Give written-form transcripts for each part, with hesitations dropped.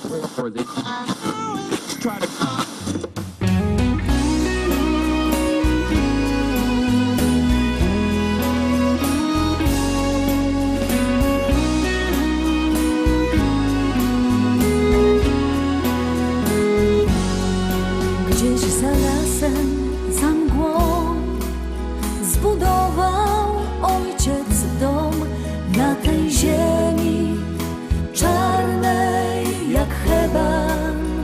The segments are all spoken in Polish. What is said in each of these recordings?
or they try to. Gdzieś za lasem, za mgłą zbudował ojciec dom na tej ziemi czarnej jak heban.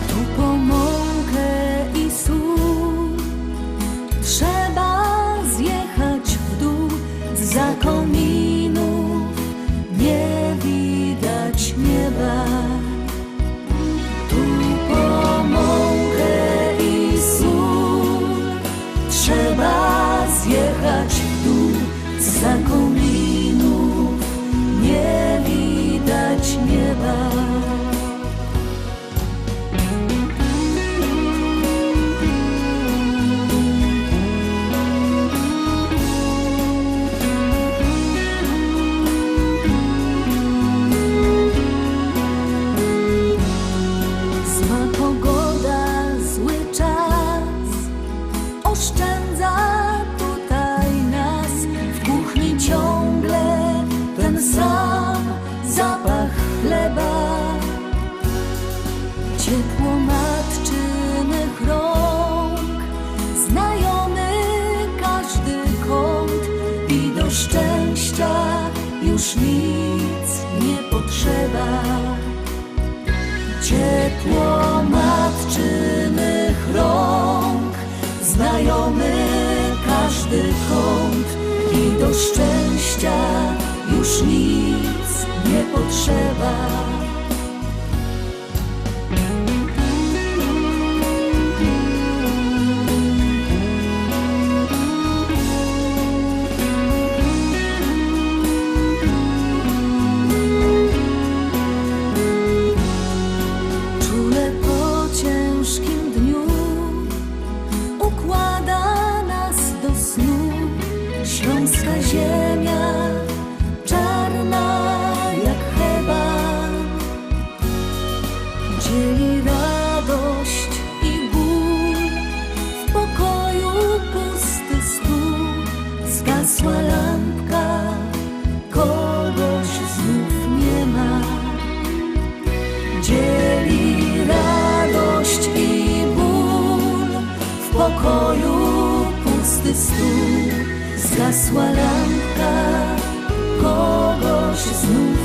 Tu po mąkę i sól trzeba zjechać w dół, za kominów nie widać nieba. Tu po mąkę i sól trzeba zjechać w dół, za kominów nie widać nieba. Zła pogoda, zły czas oszczędza tutaj nas. W kuchni ciągle ten sam zapach chleba, ciepło matczynych rąk, znajomy każdy kąt i do szczęścia już nic nie potrzeba. Ciepło matczynych rąk, znajomy każdy kąt i do szczęścia już nic nie potrzeba. Czule po ciężkim dniu układa nas do snu śląska ziemia, czarna jak heban. Dzieli radość i ból, w pokoju pusty stół. Zgasła lampka, kogoś znów nie ma. Dzieli radość i ból, w pokoju pusty stół. Zgasła lampka, kogoś znów